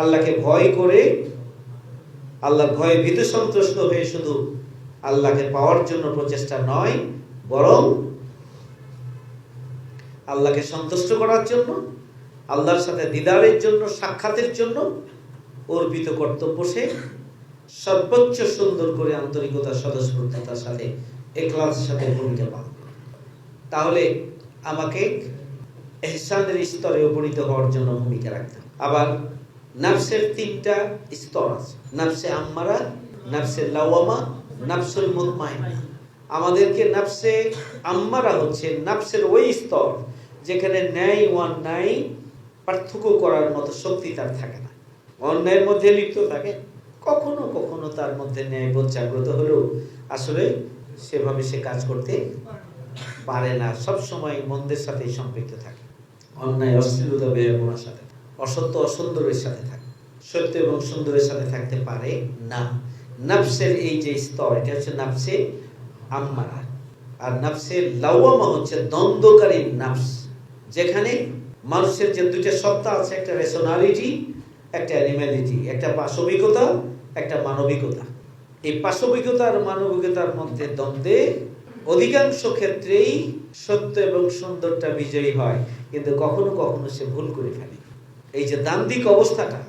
আল্লাহকে ভয় করে, আল্লাহর ভয়ে ভীত সন্ত্রস্ত হয়ে শুধু আল্লাহকে পাওয়ার জন্য প্রচেষ্টা নয়, বরং আল্লাহকে সন্তুষ্ট করার জন্য, আল্লাহর সাথে দিদারের জন্য, সাক্ষাতের জন্য অর্পিত কর্তব্য সে সর্বোচ্চ সুন্দর করে আন্তরিকতার স্বতঃস্ফূর্ততার সাথে, ইখলাসের সাথে ভূমিকা পালন করে। তাহলে আমাকে ইহসানের স্তরে উপনীত হওয়ার জন্য ভূমিকা রাখতে হবে। আবার নাফসের 3টা স্তর আছে, নাফসে আম্মারা, নাফসে লাওয়ামা, নাফসুল মুতমাইন্না। আমাদেরকে নাফসে আম্মারা হচ্ছে নাফসের ওই স্তর যেখানে ন্যায় অন্যায় পার্থক্য করার মতো শক্তি তার থাকে না, অন্যায়ের মধ্যে লিপ্ত থাকে। কখনো কখনো তার মধ্যে ন্যায়বোধ জাগ্রত হলেও আসলে সেভাবে সে কাজ করতে পারে না, সব সময় মন্দের সাথেই সম্পৃক্ত থাকে, অন্যায় অশ্লীলতা বেয়াগুনার সাথে, অসত্য অসুন্দরের সাথে থাকে, সত্য এবং সুন্দরের সাথে থাকতে পারে না। নাফসের এই যে স্তর, এটা হচ্ছে নাফসে আম্মারা। আর নাফসে লাওয়ামা হচ্ছে দ্বন্দ্বকারী নাফস, যেখানে মানুষের যে 2টা সত্তা আছে, একটা রেশনালিটি, একটা অ্যানিম্যালিটি, একটা পাশবিকতা, একটা মানবিকতা। এই পাশবিকতা আর মানবিকতার মধ্যে দ্বন্দ্বে অধিকাংশ ক্ষেত্রেই সত্য এবং সুন্দরটা বিজয়ী হয়, কিন্তু কখনো কখনো সে ভুল করে ফেলে। এই যে দ্বান্দ্বিক অবস্থাটা,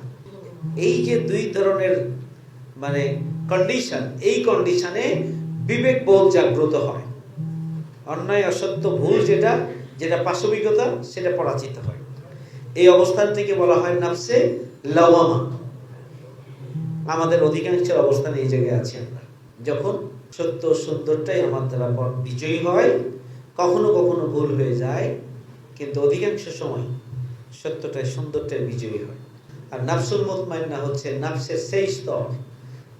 এই যে 2 ধরনের মানে কন্ডিশন, এই কন্ডিশনে বিবেক বোধ জাগ্রত হয়, অন্যায় অসত্য ভুল যেটা যেটা পাশবিকতা সেটা পরাজিত হয়। এই অবস্থান থেকে বলা হয় নাফসে লাওয়ামা। আমাদের অধিকাংশের অবস্থান এই জায়গায় আছে আমরা, যখন সত্য সুন্দরটাই আমার দ্বারা বিজয়ী হয়, কখনো কখনো ভুল হয়ে যায়, কিন্তু অধিকাংশ সময় সত্যটাই সুন্দরটাই বিজয়ী হয়। আর নাফসুল মুতমাইন্না হচ্ছে নাফসের সেই স্তর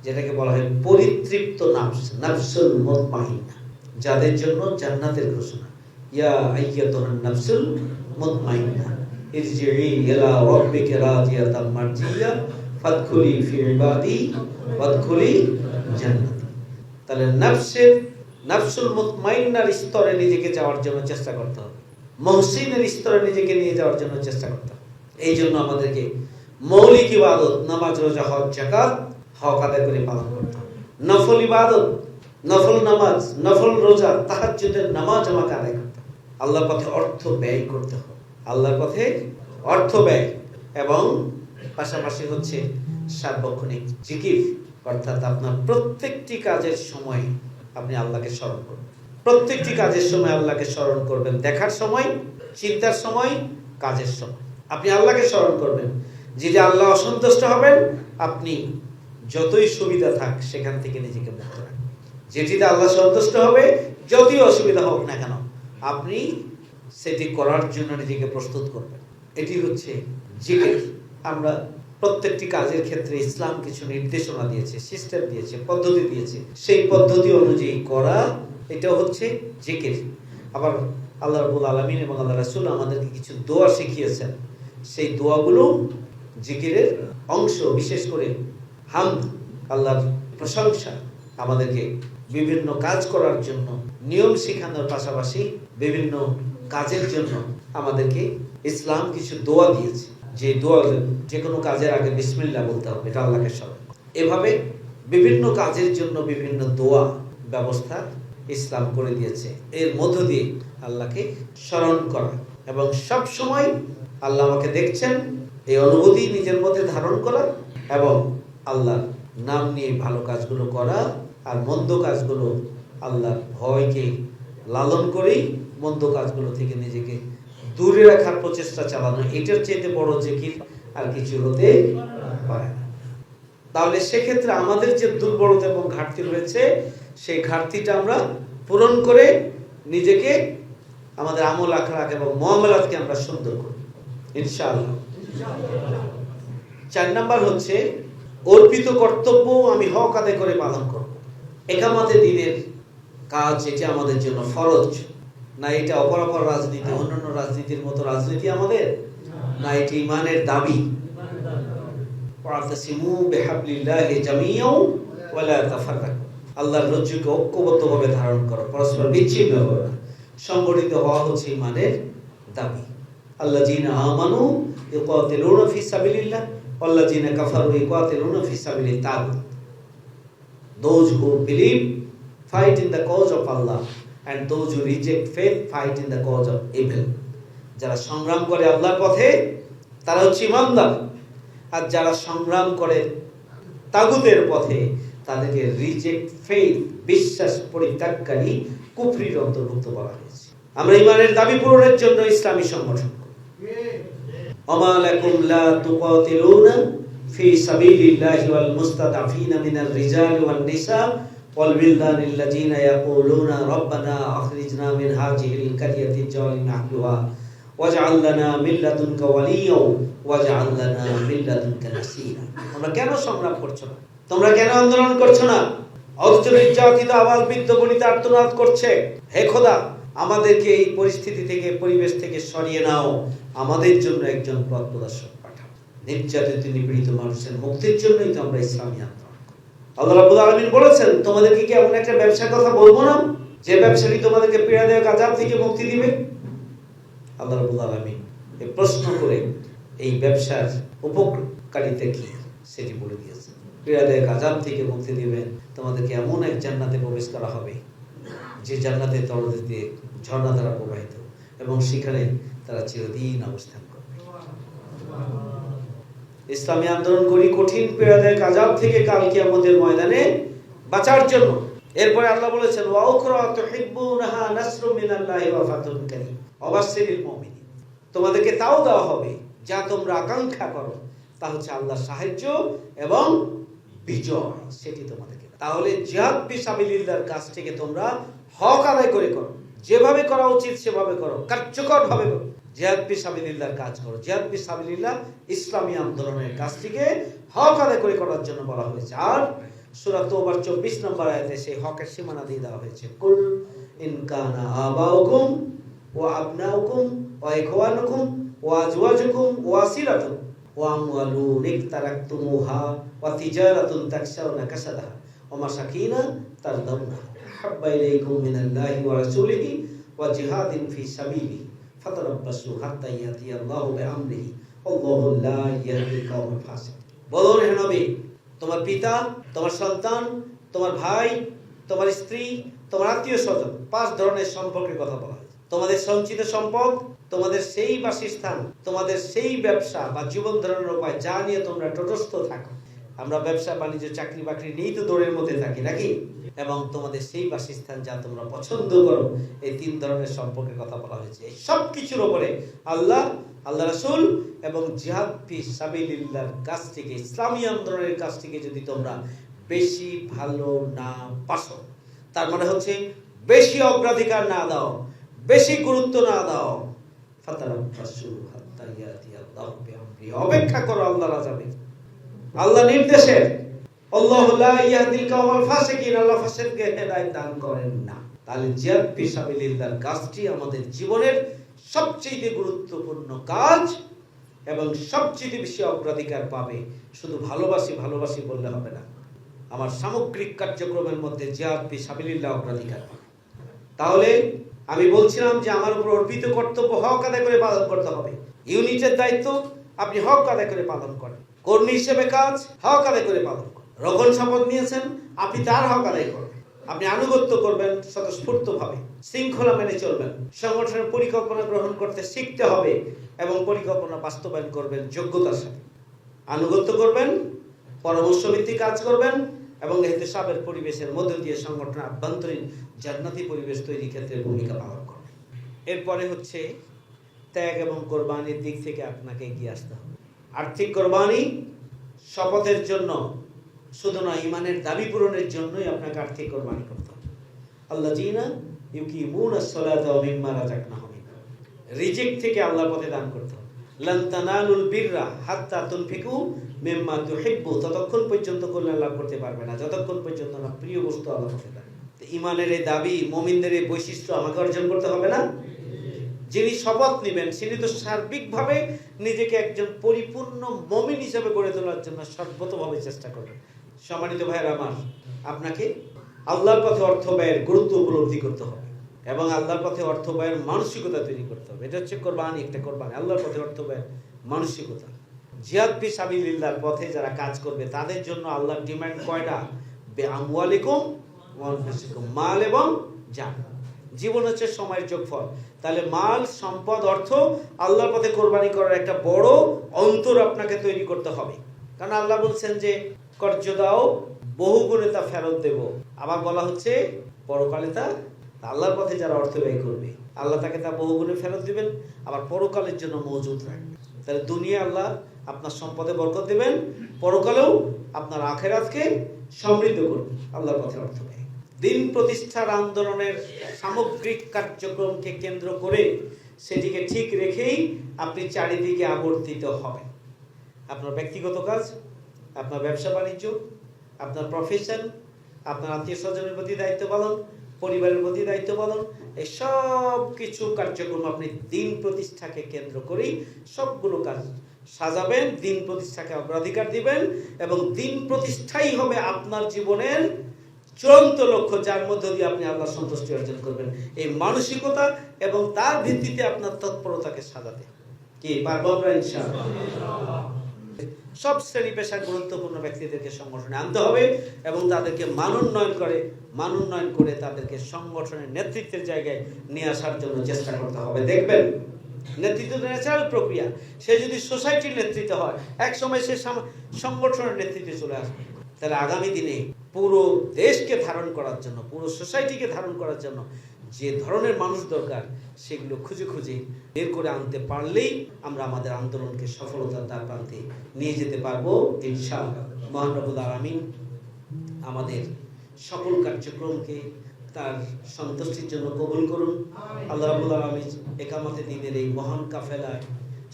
যেটাকে বলা হয় পরিতৃপ্ত নাফস, নাফসুল মুতমাইন্না, যাদের জন্য জান্নাতের ঘোষণা। ইয়া আইয়াতুহান নাফসুল মুতমাইন্না ইরজিই ইলা রাব্বিকা রাদিয়াতাম মারজিয়া ফাদখুলি ফি ইবাদি ওয়াদখুলি জান্নাতি। তাহলে নাফসুল মুতমাইন্নার স্তরে নিজেকে যাওয়ার জন্য চেষ্টা করতে হবে, মুহসিনের স্তরে নিজেকে নিয়ে যাওয়ার জন্য চেষ্টা করতে হবে। এই জন্য আমাদেরকে মৌলিক ইবাদত, নামাজ, রোজা, হজ, যাকাত হক আদায় করে পালন করতে হবে। নফল ইবাদত, নফল নামাজ, নফল রোজা, তাহাজ্জুদের নামাজ আমাকে আদায় করতে হবে। আল্লাহর পথে অর্থ ব্যয় করতে হবে, আল্লাহর পথে অর্থ ব্যয়, এবং পাশাপাশি হচ্ছে সার্বক্ষণিক জিকির, অর্থাৎ আপনার প্রত্যেকটি কাজের সময় আপনি আল্লাহকে স্মরণ করবেন, প্রত্যেকটি কাজের সময় আল্লাহকে স্মরণ করবেন, দেখার সময়, চিন্তার সময়, কাজের সময় আপনি আল্লাহকে স্মরণ করবেন। যে আল্লাহ অসন্তুষ্ট হবেন, আপনি যতই সুবিধা থাক সেখান থেকে নিজেকে মুক্ত রাখবেন। যেটিতে আল্লাহ সন্তুষ্ট হবে, যতই অসুবিধা হোক না কেন, আপনি সেটি করার জন্য নিজেকে প্রস্তুত করবেন। এটি হচ্ছে জিকির। আমরা প্রত্যেকটি কাজের ক্ষেত্রে ইসলাম কিছু নির্দেশনা দিয়েছে, সিস্টেম দিয়েছে, পদ্ধতি দিয়েছে, সেই পদ্ধতি অনুযায়ী করা, এটা হচ্ছে জিকির। আবার আল্লাহ রাব্বুল আলামিন এবং আল্লাহ রাসূল আমাদেরকে কিছু দোয়া শিখিয়েছেন, সেই দোয়াগুলো জিকিরের অংশ। বিশেষ করে হামদ, আল্লাহর প্রশংসা, আমাদেরকে বিভিন্ন কাজ করার জন্য নিয়ম শেখানোর পাশাপাশি বিভিন্ন কাজের জন্য আমাদেরকে ইসলাম কিছু দোয়া দিয়েছে, যে দোয়া যে কোনো কাজের আগে বিসমিল্লাহ বলতে হবে, এটা আল্লাহকে স্মরণ। এভাবে বিভিন্ন কাজের জন্য বিভিন্ন দোয়া ব্যবস্থা ইসলাম করে দিয়েছে। এর মধ্য দিয়ে আল্লাহকে স্মরণ করা এবং সব সময় আল্লাহ আমাকে দেখছেন, এই অনুভূতি নিজের মধ্যে ধারণ করা, এবং আল্লাহর নাম নিয়ে ভালো কাজগুলো করা, আর মন্দ কাজগুলো আল্লাহর ভয়কে লালন করেই মন্দ কাজগুলো থেকে নিজেকে দূরে রাখার প্রচেষ্টা চালানো। এটার চেয়ে বড় জিকির আর কিছু হতে পারে না। তাহলে সেক্ষেত্রে আমাদের যে দুর্বলতা এবং ঘাটতি রয়েছে, সেই ঘাটতিটা আমরা পূরণ করে নিজেকে, আমাদের আমল আখলাক এবং মুআমালাতকে আমরা সুন্দর করব ইনশাআল্লাহ। 4 নাম্বার হচ্ছে অর্পিত কর্তব্য আমি হক আদায় করে পালন করব। একামতে দ্বীনের কাজ, এটা আমাদের জন্য ফরজ না, এটা অপরাপর রাজনীতি, অন্যান্য রাজনীতির মতো রাজনীতি আমাদের না, এটি ইমানের দাবি। ওয়াতাসিমু বিহাবলিল্লাহি জামিআন ওয়া লা তাফাররাকু, আল্লাহর রজ্জুকে ঐক্যবদ্ধভাবে ধারণ করো, পরস্পর বিচ্ছিন্ন হবে না। সংগঠিত হওয়া হচ্ছে ইমানের দাবি। আল্লাযীনা আমানু ইউকাতিলুনা ফি সাবিলিল্লাহ ওয়াল্লাযিনা কাফারু ইউকাতিলুনা ফি সাবিলিত তাগুত। Those who believe fight in the cause of Allah, and those who reject faith fight in the cause of evil. যারা সংগ্রাম করে আল্লাহর পথে তারা হচ্ছে ঈমানদার, আর যারা সংগ্রাম করে তাগুতের পথে তাদেরকে রিজেক্ট ফেথ, বিশ্বাস পরিত্যাগকারী, কুফরির অন্তর্ভুক্ত বলা হয়েছে। আমরা ঈমানের দাবি পূরণের জন্য ইসলামী সংগঠন করি। ওমা লাকুম লা তুকাতিলুনা ফি সাবিলিল্লাহি ওয়াল মুস্তাদআফিনা মিনার রিজালি ওয়ান নিসা ওয়াল বিলদানিল্লাযিনা ইয়াকুলুনা রাব্বানা আখরিজনা মিন হাযিহিল কারিয়াতি যালিমি আহলুহা ওয়াজআল লানা মিন লাদুনকা ওয়ালিয়্যা ওয়াজআল লানা মিন লাদুনকা নাসীরা। তোমরা কেন সংগ্রাম করছো না? তোমরা কেন আন্দোলন করছো না? অথচ নির্যাতিত আওয়াজ বিদ্ধ গণিত আর্তনাদ করছে, হে খোদা, আমাদেরকে এই পরিস্থিতি থেকে, পরিবেশ থেকে সরিয়ে নাও, আমাদের জন্য একজন পথ প্রদর্শক পাঠাও। নির্যাতিত নিপীড়িত মানুষের মুক্তির জন্যই তো আমরা ইসলামী আন্দোলন করি। আল্লাহ রাব্বুল আলামিন বলেছেন, তোমাদেরকে কি এমন একটা ব্যবসার কথা বলবো না যে ব্যবসাটি তোমাদেরকে পীড়াদায়ক আযাব থেকে মুক্তি দিবে? আল্লাহ রাব্বুল আলামিন এই প্রশ্ন করে এই ব্যবসার উপকারিতা কি সেটি বলে দিয়েছেন। পীড়াদায়ক আযাব থেকে মুক্তি দিবেন, তোমাদেরকে এমন এক জান্নাতে প্রবেশ করা হবে যে জান্নাতের তলদেশ দিয়ে ঝর্ণা দ্বারা প্রবাহিত, এবং সেখানে তারা চিরদিন অবস্থান করবে। ইসলামী আন্দোলন করি কঠিন পীড়াদায়ক আযাব থেকে কাল কিয়ামতের ময়দানে বাঁচার জন্য। এরপরে আল্লাহ বলেছেন, ওয়া উখরা তুহিব্বুনাহা নাসরুম মিনাল্লাহি ওয়া ফাতুন কারীম ওয়াবাশশিরিল মুমিনিন। তোমাদেরকে তাও দেওয়া হবে যা তোমরা আকাঙ্ক্ষা করো, তা হচ্ছে আল্লাহর সাহায্য এবং বিজয়, সেটি তোমাদেরকে। তাহলে জিহাদ ফি সাবিলিল্লাহর কাজ থেকে তোমরা হক আদায় করে করো, যেভাবে করা উচিত সেভাবে করো, কার্যকর ভাবে করো। জিহাদ ফি সাবিলিল্লাহর কাজ করো। জিহাদ ফি সাবিলিল্লাহ ইসলামী আন্দোলনের কাজ থেকে হক আদায় করে করার জন্য বলা হয়েছে। আর সূরা তাওবার 24 নম্বর আয়াতে সেই হকের সীমানা দিয়ে দেওয়া হয়েছে, কুল ইন কানা আবাউকুম ওয়া আবনাউকুম ওয়া ইখওয়ানুকুম ওয়া আজওয়াজুকুম ওয়া আসিরাতুকুম ওয়া আমওয়ালুন ইকতারাকতুমুহা ওয়া তিজারাতুন তাকশাউনা কাসাদাহা ওয়া মাসাকিনা তারদাউনা হাব্বা ইলাইকুম মিনাল্লাহি ওয়া রাসূলিহি ওয়া জিহাদিন ফি সাবিলিহি ফাতারাব্বাসু হাত্তা ইয়াতিয়াল্লাহু বিআমরিহি আল্লাহু লা ইয়াহদিল কওমাল ফাসিকিন। বলুন হে নবী, তোমার পিতা, তোমার সন্তান, তোমার ভাই, তোমার স্ত্রী, তোমার আত্মীয়-স্বজন, 5 ধরনের সম্পর্কের কথা বলা হয়। তোমাদের সঞ্চিত সম্পদ, তোমাদের সেই বাসস্থান, তোমাদের সেই ব্যবসা বা জীবন ধারণের উপায় যা নিয়ে তোমরা তটস্থ থাকো। আমরা ব্যবসা বাণিজ্য চাকরি বাকরি নিয়েই তো দৌড়ের মধ্যে থাকি নাকি? এবং তোমাদের সেই বাসস্থান যা তোমরা পছন্দ করো, এই 3 ধরনের সম্পর্কের কথা বলা হয়েছে। এই সব কিছুর উপরে আল্লাহ, আল্লাহ রাসূল এবং জিহাদ ফি সাবিলিল্লাহর কাছ থেকে, ইসলামী আন্দোলনের কাছ থেকে যদি তোমরা বেশি ভালো না বাসো, তার মানে হচ্ছে বেশি অগ্রাধিকার না দাও, বেশি গুরুত্ব না দাও, ফাতারাব্বাসু হাত্তা ইয়াতিয়াল্লাহু বিআমরিহি, অপেক্ষা করো আল্লাহর আযাবে, আল্লাহ নির্দেশের। আল্লাহু লা ইয়াহদিল কওমাল ফাসিকিন, আল্লাহ ফাসিককে হেদায়েত দান করেন না। তাহলে জিহাদ ফি সাবিলিল্লাহর কাজটি আমাদের জীবনের সবচেয়ে গুরুত্বপূর্ণ কাজ এবং সবচেয়ে বেশি অগ্রাধিকার পাবে। শুধু ভালোবাসি ভালোবাসি বললে হবে না, আমার সামগ্রিক কার্যক্রমের মধ্যে জিহাদ ফি সাবিলিল্লাহ অগ্রাধিকার পাবে। তাহলে আমি বলছিলাম যে আমার উপর অর্পিত কর্তব্য হক আদায় করে পালন করতে হবে। ইউনিটের দায়িত্ব আপনি হক আদায় করে পালন করেন। কর্মী হিসেবে কাজ হক আদায় করে পালন করেন। রক্ষণ শপথ নিয়েছেন, আপনি তার হক আদায় করবেন। আপনি আনুগত্য করবেন স্বতঃস্ফূর্তভাবে, শৃঙ্খলা মেনে চলবেন। সংগঠনের পরিকল্পনা গ্রহণ করতে শিখতে হবে এবং পরিকল্পনা বাস্তবায়ন করবেন যোগ্যতার সাথে। আনুগত্য করবেন, পরামর্শ ভিত্তিক কাজ করবেন এবং ইহতিসাবের পরিবেশের মধ্য দিয়ে সংগঠনের আভ্যন্তরীণ জান্নাতি পরিবেশ তৈরির ক্ষেত্রে ভূমিকা পালন করবেন। এরপরে হচ্ছে ত্যাগ এবং কোরবানির দিক থেকে আপনাকে এগিয়ে আসতে হবে। আর্থিক কোরবানি শপথের জন্য শুধু না, ঈমানের দাবি পূরণের জন্যই আপনাকে আর্থিক কোরবানি করতে হবে। আল্লাযীনা ইউকিমুনাস সালাতা ওয়া মিম্মা রাযাকনাহুম, রিজিক থেকে আল্লাহর পথে দান করতে হবে। লান তানালুল বিররা হাত্তা তুনফিকু মিম্মা তুহিব্বু, ততক্ষণ পর্যন্ত কল্যাণ লাভ করতে পারবে না যতক্ষণ পর্যন্ত না প্রিয় বস্তু আল্লাহর পথে দান। ঈমানের এই দাবি, মুমিনদের এই বৈশিষ্ট্য আমাকে অর্জন করতে হবে না? যিনি শপথ নেবেন তিনি তো সার্বিকভাবে নিজেকে একজন পরিপূর্ণ মুমিন হিসেবে গড়ে তোলার জন্য সর্বতভাবে চেষ্টা করবেন। সম্মানিত ভাইয়েরা আমার, আপনাকে আল্লাহর পথে অর্থ ব্যয়ের গুরুত্ব উপলব্ধি করতে হবে এবং আল্লাহর পথে অর্থ ব্যয়ের মানসিকতা তৈরি করতে হবে। এটা হচ্ছে কোরবানি, একটা কোরবানি, আল্লাহর পথে অর্থ ব্যয়ের মানসিকতা। জিহাদ ফি সাবিলিল্লাহর পথে যারা কাজ করবে তাদের জন্য আল্লাহর ডিমান্ড কয়টা? বিআমওয়ালিকুম ওয়া আনফুসিকুম, মাল এবং জান। জীবন হচ্ছে সময়ের যোগফল। তাহলে মাল, সম্পদ, অর্থ আল্লাহর পথে কোরবানি করার একটা বড় অন্তর আপনাকে তৈরি করতে হবে। কারণ আল্লাহ বলছেন যে কর্জ দাও, বহুগুণে তা ফেরত দেব। আবার বলা হচ্ছে পরকালে তা আল্লাহর পথে যারা অর্থ ব্যয় করবে আল্লাহ তাকে তা বহুগুণে ফেরত দিবেন, আবার পরকালের জন্য মজুদ রাখবেন। তাহলে দুনিয়া আল্লাহ আপনার সম্পদে বরকত দেবেন, পরকালেও আপনার আখিরাতকে সমৃদ্ধ করবেন আল্লাহর পথে অর্থ ব্যয়। দিন প্রতিষ্ঠার আন্দোলনের সামগ্রিক কার্যক্রমকে কেন্দ্র করে সেটিকে ঠিক রেখেই আপনি চারিদিকে আবর্তিত হবেন। আপনার ব্যক্তিগত কাজ, আপনার ব্যবসা বাণিজ্য, আপনার প্রফেশন, আপনার আত্মীয় স্বজনের প্রতি দায়িত্ব পালন, পরিবারের প্রতি দায়িত্ব পালন, এই সব কিছু কার্যক্রম আপনি দিন প্রতিষ্ঠাকে কেন্দ্র করেই সবগুলো কাজ সাজাবেন, দিন প্রতিষ্ঠাকে অগ্রাধিকার দিবেন, এবং দিন প্রতিষ্ঠাই হবে আপনার জীবনের চূড়ান্ত লক্ষ্য, যার মধ্য দিয়ে আপনি আল্লাহর সন্তুষ্টি অর্জন করবেন। এই মানসিকতা এবং তার ভিত্তিতে আপনার তৎপরতাকে সাজাতে কি পারবো আমরা ইনশাআল্লাহ। সব শ্রেণী পেশার গুরুত্বপূর্ণ ব্যক্তিদেরকে সংগঠনে আনতে হবে এবং তাদেরকে মানোন্নয়ন করে তাদেরকে সংগঠনের নেতৃত্বের জায়গায় নিয়ে আসার জন্য চেষ্টা করতে হবে। দেখবেন নেতৃত্ব ন্যাচারাল প্রক্রিয়া। সে যদি সোসাইটির নেতৃত্ব হয়, এক সময় সে সংগঠনের নেতৃত্বে চলে আসবে। তাহলে আগামী দিনে পুরো দেশকে ধারণ করার জন্য, পুরো সোসাইটিকে ধারণ করার জন্য যে ধরনের মানুষ দরকার সেগুলো খুঁজে খুঁজে বের করে আনতে পারলেই আমরা আমাদের আন্দোলনকে সফলতার দ্বার প্রান্তে নিয়ে যেতে পারবো ইনশাআল্লাহ। মহান রব্বুল আলামিন আমাদের সকল কার্যক্রমকে তার সন্তুষ্টির জন্য কবুল করুন। আল্লাহ রাব্বুল আলামিন একামতে দ্বীনের এই মহান কাফেলায়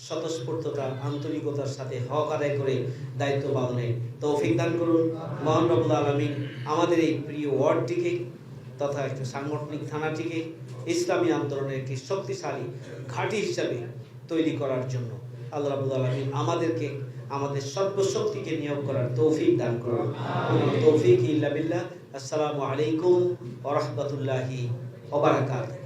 স্বতঃস্ফূর্ততা, আন্তরিকতার সাথে হক আদায় করে দায়িত্ব পালনে তৌফিক দান করুন। মহান রব্বুল আলামিন আমাদের এই প্রিয় ওয়ার্ডটিকে তথা একটি সাংগঠনিক থানাটিকে ইসলামী আন্দোলনের একটি শক্তিশালী ঘাঁটি হিসাবে তৈরি করার জন্য আল্লাহ রাব্বুল আলামিন আমাদেরকে আমাদের সর্বশক্তিকে নিয়োগ করার তৌফিক দান করুন। তৌফিক ইল্লা বিল্লাহ। আসসালামু আলাইকুম ওয়া রাহমাতুল্লাহি ওয়া বারাকাতুহু।